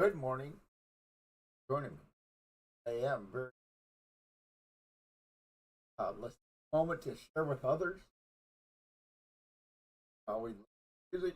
Good morning. Joining me. I am very let's take a moment to share with others how we music.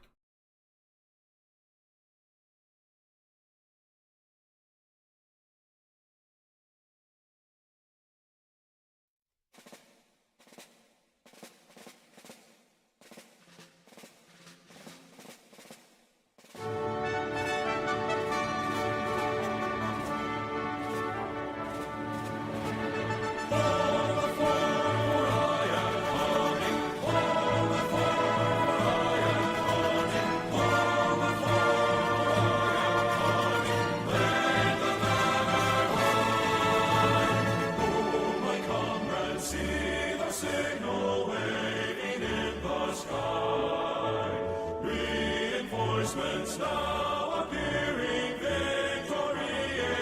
Now appearing, victory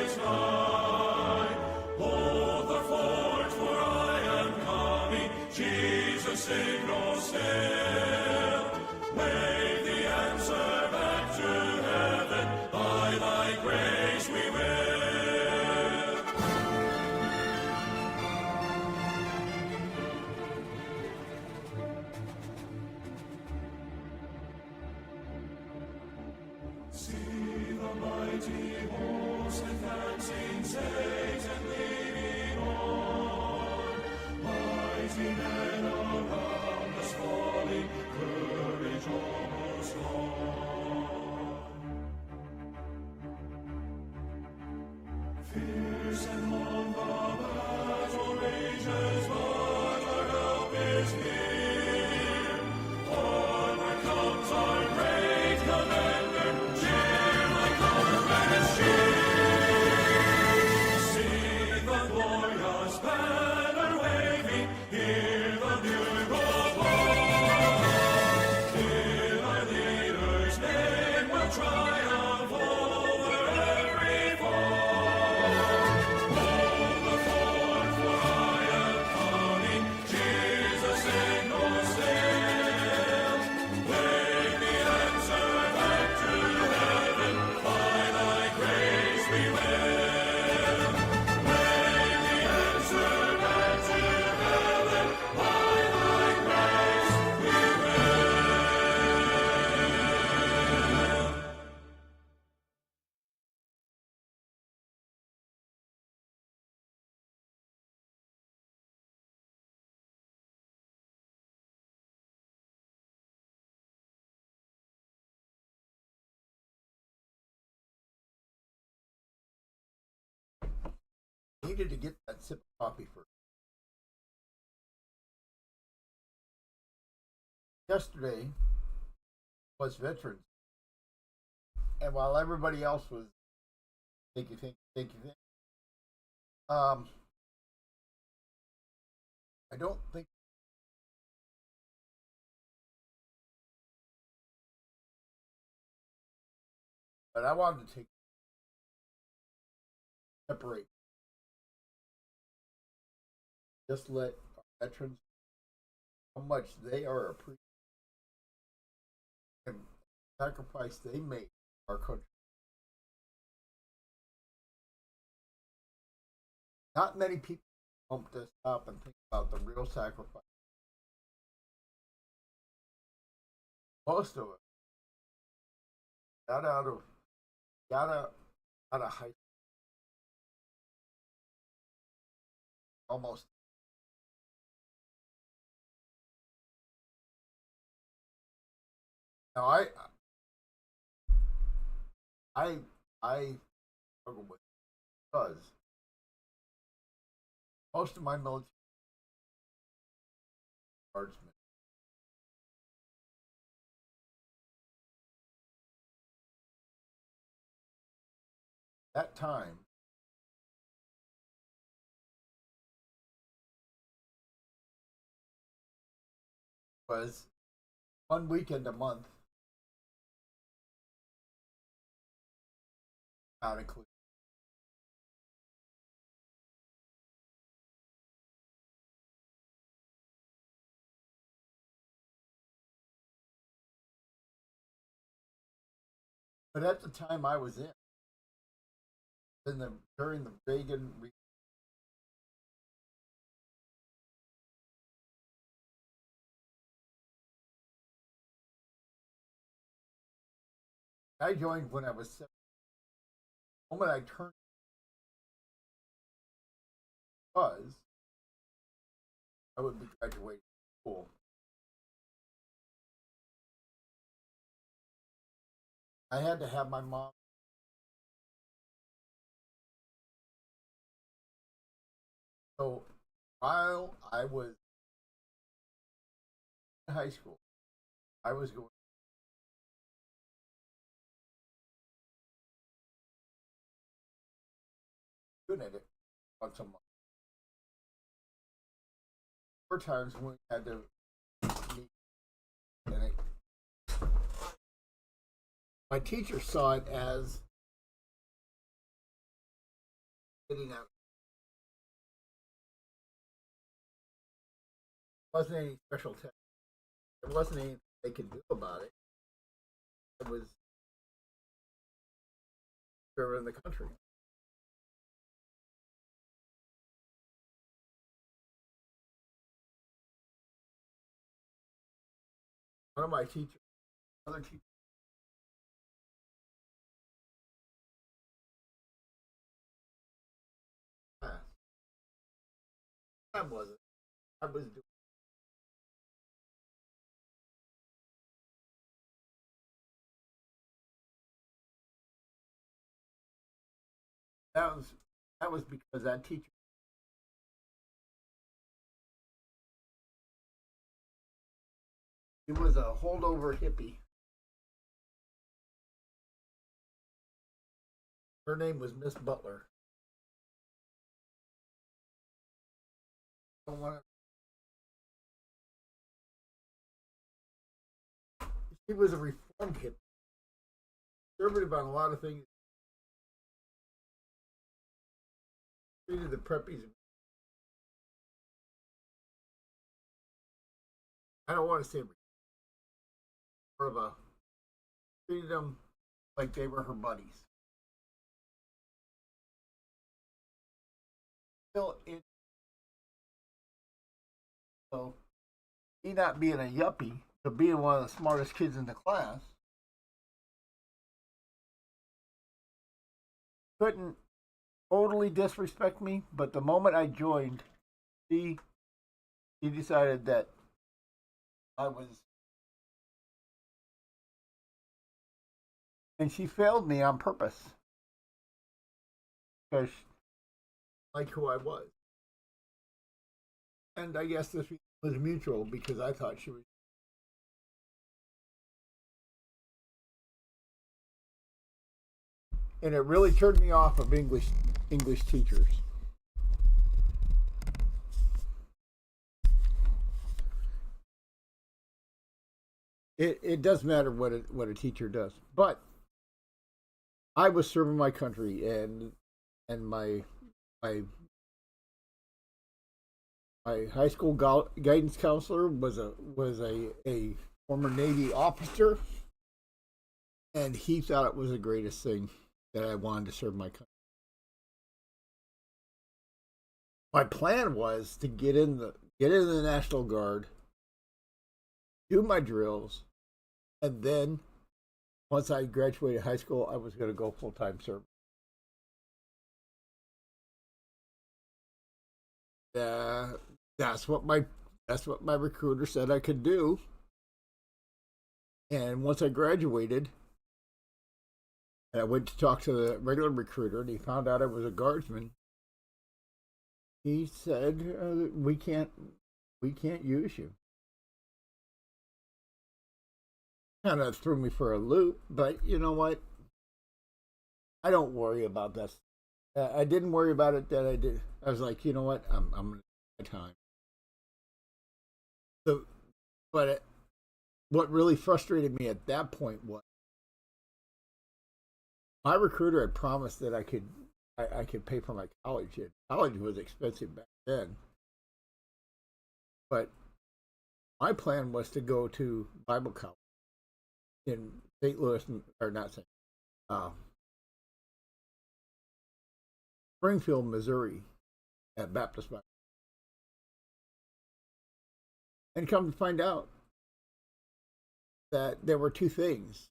is nigh. Hold the fort, for I am coming. Jesus, signal still. Wave the answer back to heaven. By thy grace we will. See the mighty host advancing, Satan leading on. Mighty men around us falling, courage almost gone. Fierce and long the battle rages, but our help is near. Onward comes our great commander. Cheer, my comrades, cheer. See the glorious banner waving. Hear the bugle blow. In our leader's name we'll triumph over every foe. Hold the fort, for I am coming. Jesus, signal still. Wave the answer back to heaven. By thy grace we will. Wave the answer back to heaven. By thy grace we will. Needed to get that sip of coffee first. Yesterday was Veterans, and while everybody else was thank you, um, I don't think, but I wanted to separate, just let our veterans how much they are appreciated and the sacrifice they made for our country. Not many people pump this up and think about the real sacrifice. Most of us got out of got out of high school almost. Now I I struggle with it because most of my military guardsmen that time was one weekend a month, not including. But at the time I was in, during the Reagan. I joined when I was 7. The moment I turned was I would be graduating school. I had to have my mom. So while I was in high school, I was going doing it once a month. There were times when we had to meet, and my teacher saw it as getting out. It wasn't any special test. There wasn't anything they could do about it. It was in the country. One of my teachers, other teachers, I wasn't. I was doing. That was that was because that teacher. He was a holdover hippie. Her name was Miss Butler. I don't want She was a reformed hippie, conservative on a lot of things. Treated the preppies. I don't want to say more of a treated them like they were her buddies. Still, so me not being a yuppie, but being one of the smartest kids in the class, couldn't totally disrespect me. But the moment I joined, she she decided that I was, and she failed me on purpose because she liked who I was. And I guess this was mutual because I thought she was. And it really turned me off of English teachers. It does matter what a teacher does, but I was serving my country, and my my high school guidance counselor was a former Navy officer, and he thought it was the greatest thing that I wanted to serve my country. My plan was to get in the National Guard, do my drills, and then once I graduated high school, I was going to go full time service. Uh, that's what my recruiter said I could do. And once I graduated, and I went to talk to the regular recruiter, and he found out I was a guardsman. He said, we can't use you." Kind of threw me for a loop, but you know what? I don't worry about that. I didn't worry about it. That I did. I was like, you know what? I'm gonna take my time. So, but what really frustrated me at that point was my recruiter had promised that I could pay for my college. College was expensive back then, but my plan was to go to Bible college in St. Louis, or not St. Uh, Springfield, Missouri, at Baptist Bible. And come to find out that there were two things.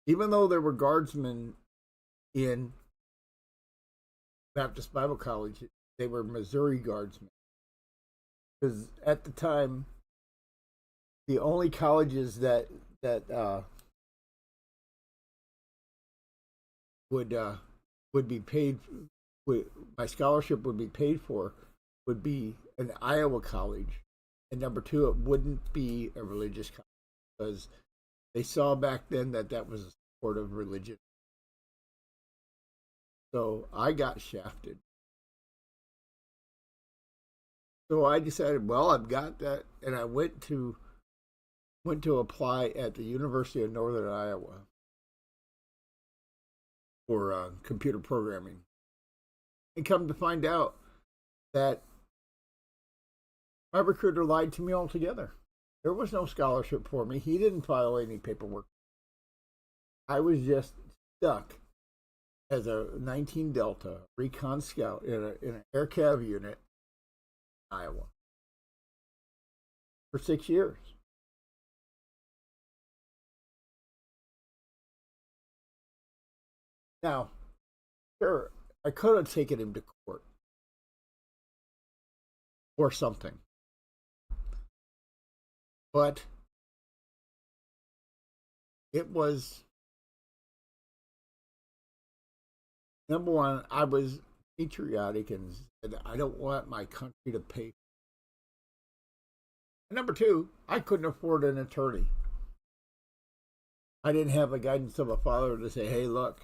Even though there were guardsmen in Baptist Bible College, they were Missouri guardsmen. Because at the time, the only colleges that would be paid, my scholarship would be paid for, would be an Iowa college, and number two, it wouldn't be a religious college because they saw back then that that was a support of religion. So I got shafted. So I decided, well, I've got that, and I went to apply at the University of Northern Iowa for computer programming, and come to find out that my recruiter lied to me altogether. There was no scholarship for me. He didn't file any paperwork. I was just stuck as a 19 Delta recon scout in an air cav unit in Iowa for 6 years. Now, sure, I could have taken him to court or something. But it was, number one, I was patriotic and said, I don't want my country to pay. And number two, I couldn't afford an attorney. I didn't have the guidance of a father to say, hey, look,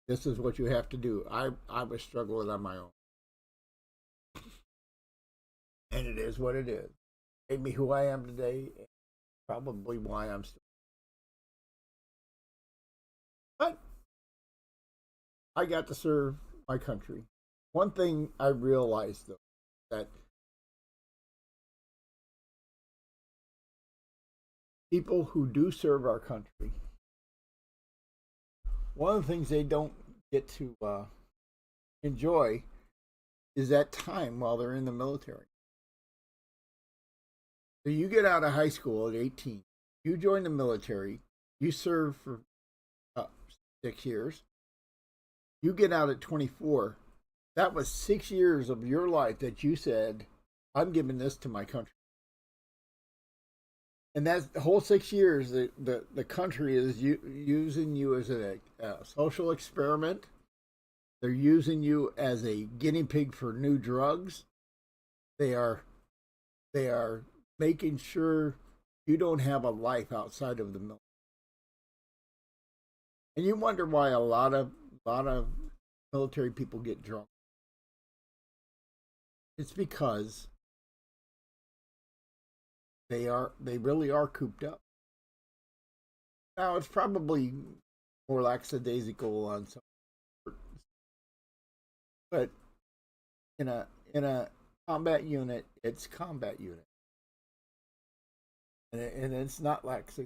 this is what you have to do. I was struggling on my own. And it is what it is. It made me who I am today, and probably why I'm still. But I got to serve my country. One thing I realized, though, that people who do serve our country, one of the things they don't get to enjoy is that time while they're in the military. So you get out of high school at 18, you join the military, you serve for 6 years, you get out at 24. That was 6 years of your life that you said, I'm giving this to my country. And that's the whole 6 years, the country is using you as a social experiment. They're using you as a guinea pig for new drugs. They are making sure you don't have a life outside of the military. And you wonder why a lot of military people get drunk. It's because they really are cooped up. Now it's probably more lackadaisical on some, but in a combat unit, it's combat unit. And it's not lax.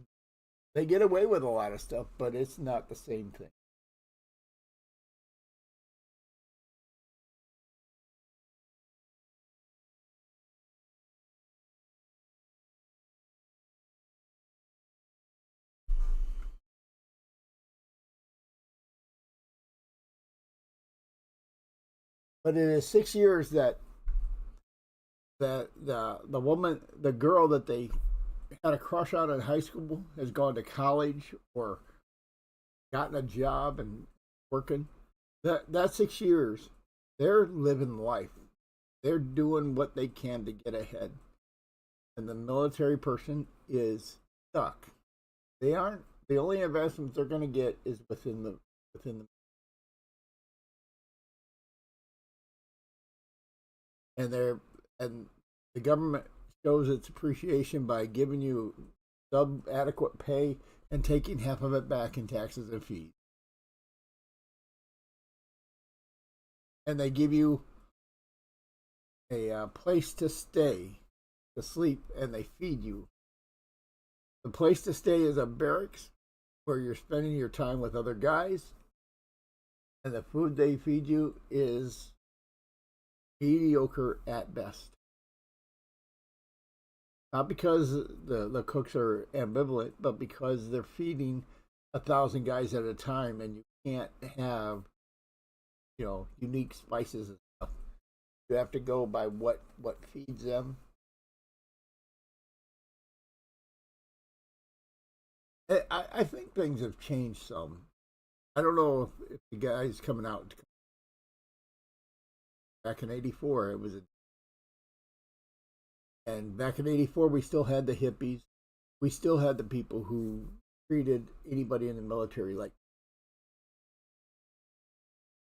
They get away with a lot of stuff, but it's not the same thing. But it is 6 years that the woman, the girl that they had a crush on in high school has gone to college or gotten a job and working. That 6 years, they're living life. They're doing what they can to get ahead. And the military person is stuck. They aren't. The only investments they're going to get is within the. And the government shows its appreciation by giving you sub-adequate pay and taking half of it back in taxes and fees. And they give you a place to stay, to sleep, and they feed you. The place to stay is a barracks where you're spending your time with other guys. and the food they feed you is mediocre at best. Not because the cooks are ambivalent, but because they're feeding 1,000 guys at a time, and you can't have, unique spices and stuff. You have to go by what feeds them. I think things have changed some. I don't know if the guys coming out back in '84, it was and back in '84 we still had the hippies. We still had the people who treated anybody in the military like,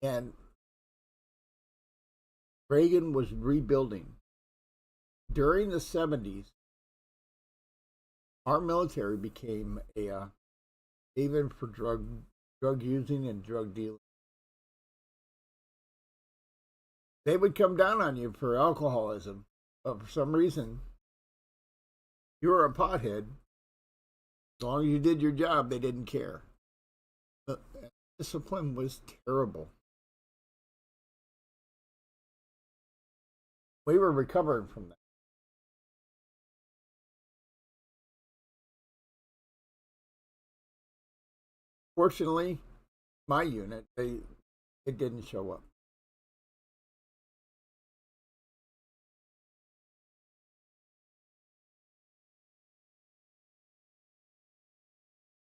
and Reagan was rebuilding. During the '70s, our military became a haven for drug using and drug dealing. They would come down on you for alcoholism, but for some reason, you were a pothead. As long as you did your job, they didn't care. The discipline was terrible. We were recovering from that. Fortunately, my unit, it didn't show up.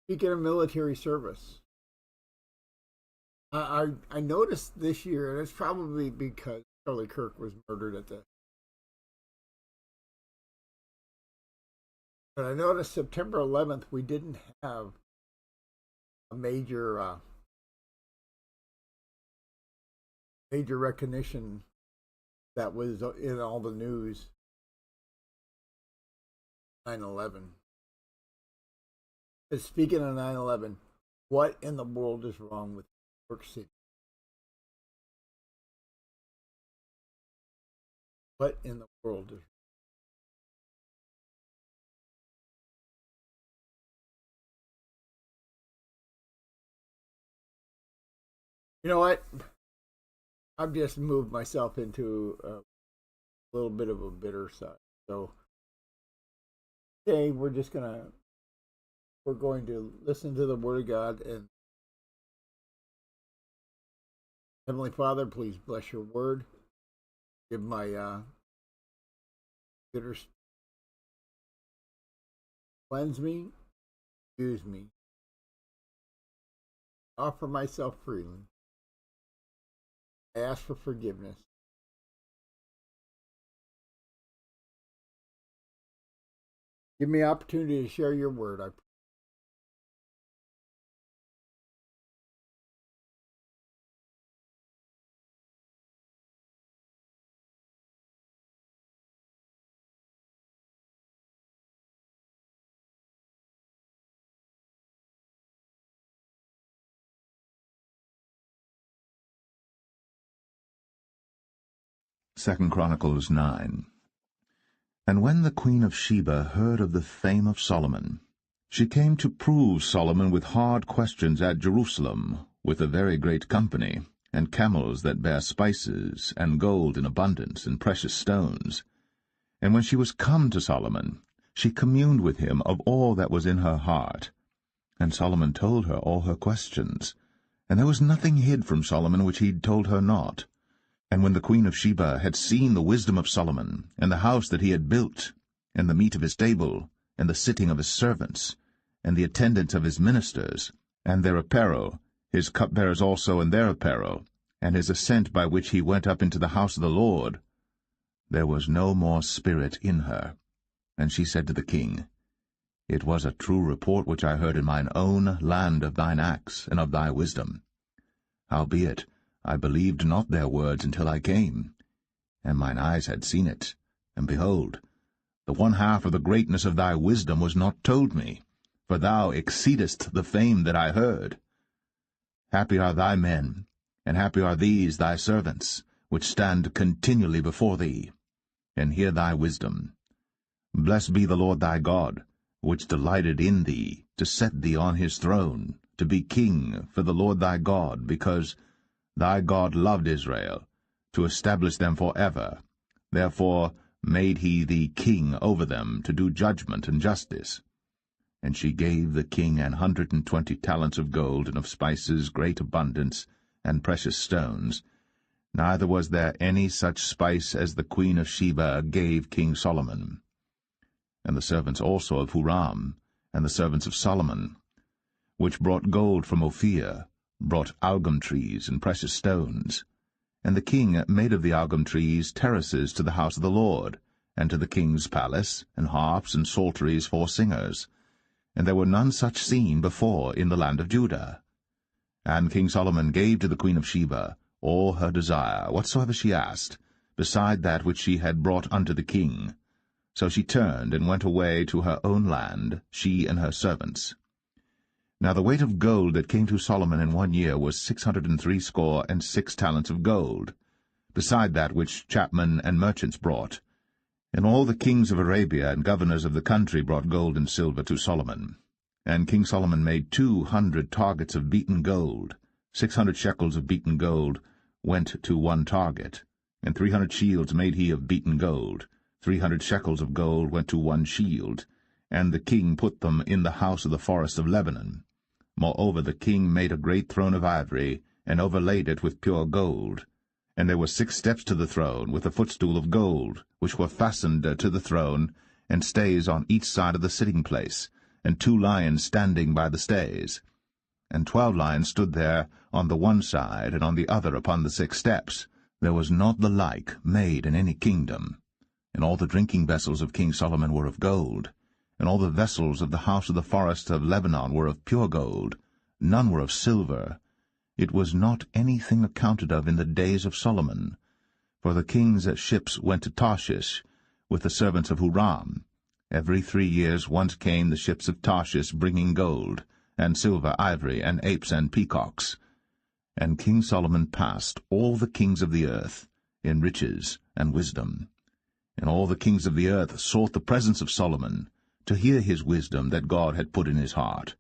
Speaking of military service, I noticed this year, and it's probably because Charlie Kirk was murdered at the. But I noticed September 11th we didn't have a major recognition that was in all the news. 9/11. Speaking of 9/11, what in the world is wrong with New York City? What in the world is? You know what? I've just moved myself into a little bit of a bitter side. So today we're going to listen to the Word of God. And Heavenly Father, please bless your Word. Give my bitter, cleanse me, use me, offer myself freely. I ask for forgiveness. Give me opportunity to share your word. I pray. 2 Chronicles 9. And when the queen of Sheba heard of the fame of Solomon, she came to prove Solomon with hard questions at Jerusalem, with a very great company, and camels that bear spices, and gold in abundance, and precious stones. And when she was come to Solomon, she communed with him of all that was in her heart. And Solomon told her all her questions, and there was nothing hid from Solomon which he told her not. And when the queen of Sheba had seen the wisdom of Solomon, and the house that he had built, and the meat of his table, and the sitting of his servants, and the attendance of his ministers, and their apparel, his cupbearers also and their apparel, and his ascent by which he went up into the house of the Lord, there was no more spirit in her. And she said to the king, It was a true report which I heard in mine own land of thine acts and of thy wisdom. Howbeit, I believed not their words until I came, and mine eyes had seen it, and behold, the one half of the greatness of thy wisdom was not told me, for thou exceedest the fame that I heard. Happy are thy men, and happy are these thy servants, which stand continually before thee, and hear thy wisdom. Blessed be the Lord thy God, which delighted in thee, to set thee on his throne, to be king for the Lord thy God, because Thy God loved Israel, to establish them forever. Therefore made he thee king over them, to do judgment and justice. And she gave the king 120 talents of gold, and of spices great abundance, and precious stones. Neither was there any such spice as the queen of Sheba gave King Solomon. And the servants also of Huram, and the servants of Solomon, which brought gold from Ophir, brought algum trees and precious stones. And the king made of the algum trees terraces to the house of the Lord, and to the king's palace, and harps and psalteries for singers. And there were none such seen before in the land of Judah. And King Solomon gave to the queen of Sheba all her desire, whatsoever she asked, beside that which she had brought unto the king. So she turned and went away to her own land, she and her servants. Now the weight of gold that came to Solomon in 1 year was 666 talents of gold, beside that which chapmen and merchants brought. And all the kings of Arabia and governors of the country brought gold and silver to Solomon. And King Solomon made 200 targets of beaten gold. 600 shekels of beaten gold went to one target. And 300 shields made he of beaten gold. 300 shekels of gold went to one shield. And the king put them in the house of the forest of Lebanon. Moreover, the king made a great throne of ivory, and overlaid it with pure gold. And there were 6 steps to the throne, with a footstool of gold, which were fastened to the throne, and stays on each side of the sitting place, and 2 lions standing by the stays. And 12 lions stood there on the one side, and on the other upon the 6 steps. There was not the like made in any kingdom. And all the drinking vessels of King Solomon were of gold, and all the vessels of the house of the forest of Lebanon were of pure gold. None were of silver. It was not anything accounted of in the days of Solomon. For the king's ships went to Tarshish with the servants of Huram. Every 3 years once came the ships of Tarshish, bringing gold, and silver, ivory, and apes, and peacocks. And King Solomon passed all the kings of the earth in riches and wisdom. And all the kings of the earth sought the presence of Solomon, to hear his wisdom that God had put in his heart.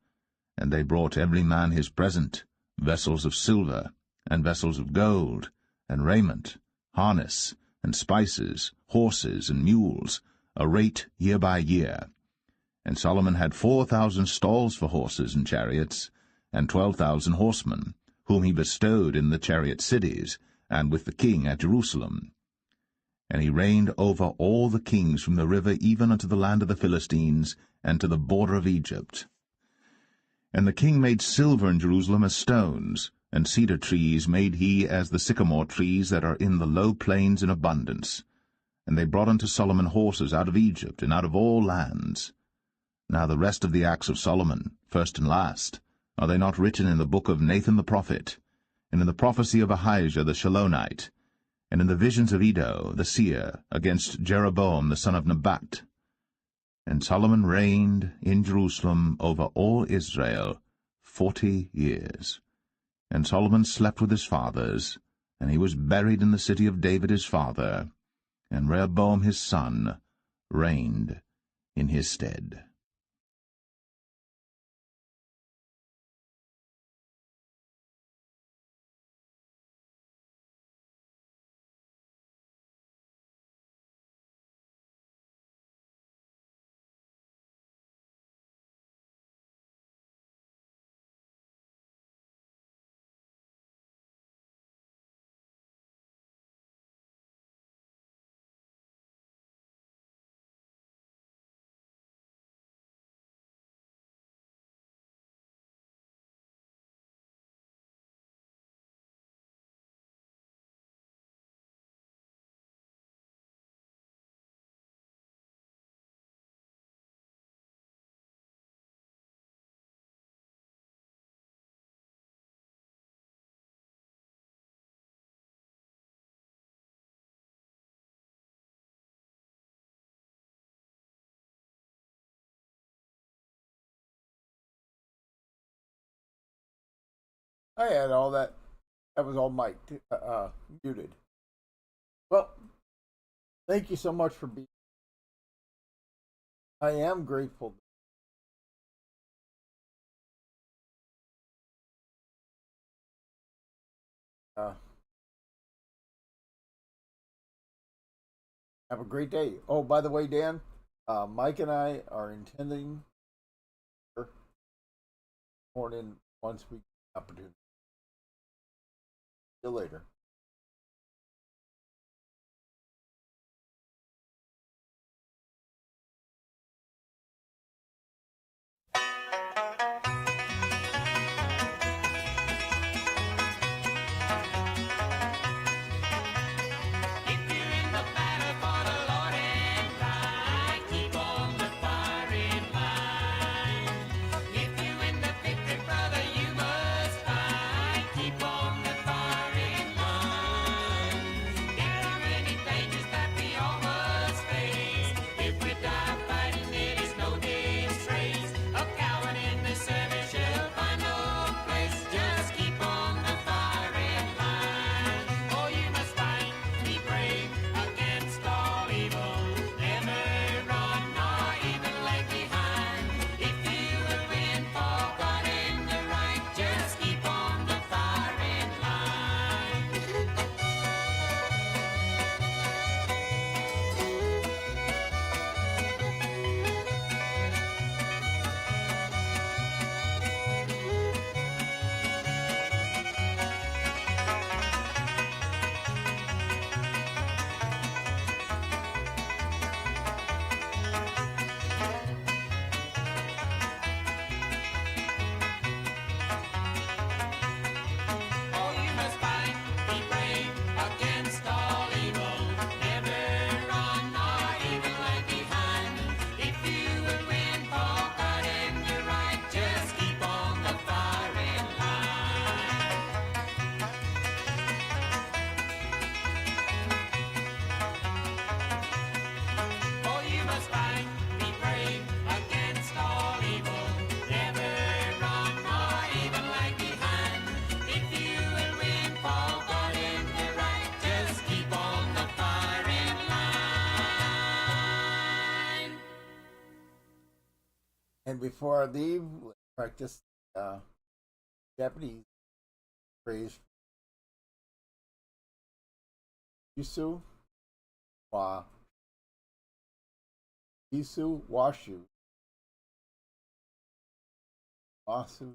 And they brought every man his present, vessels of silver, and vessels of gold, and raiment, harness, and spices, horses, and mules, a rate year by year. And Solomon had 4,000 stalls for horses and chariots, and 12,000 horsemen, whom he bestowed in the chariot cities, and with the king at Jerusalem. And he reigned over all the kings from the river even unto the land of the Philistines, and to the border of Egypt. And the king made silver in Jerusalem as stones, and cedar trees made he as the sycamore trees that are in the low plains in abundance. And they brought unto Solomon horses out of Egypt, and out of all lands. Now the rest of the acts of Solomon, first and last, are they not written in the book of Nathan the prophet, and in the prophecy of Ahijah the Shilonite, and in the visions of Iddo the seer against Jeroboam the son of Nebat? And Solomon reigned in Jerusalem over all Israel 40 years. And Solomon slept with his fathers, and he was buried in the city of David his father, and Rehoboam his son reigned in his stead. I had all that. That was all mic'd, muted. Well, thank you so much for being. I am grateful. Uh, Have a great day. Oh, by the way, Dan, Mike and I are intending to morning once we get the opportunity. See you later. If you're in the battle for the Lord and right, keep on the firing line. If you win the victory, brother, you must fight. Keep on the firing line. There are many dangers that we all must face. If we die fighting, it is no disgrace. A coward in the service shall find no place. Just keep on the firing line. Oh, you must fight, be brave against all evil. Never run nor even lag behind. If you will win for God and the right, just keep on the firing line. Oh, you must fight, be brave against all evil. Never run nor even lag behind. If you will win for God and the right, just keep on the firing line. Oh, you must fight, be brave against all evil. Never run nor even lag behind. If you will win for God and the right, just keep on the firing line. And before I leave, let's practice Japanese phrase. Yusu wa Isu washu Wasu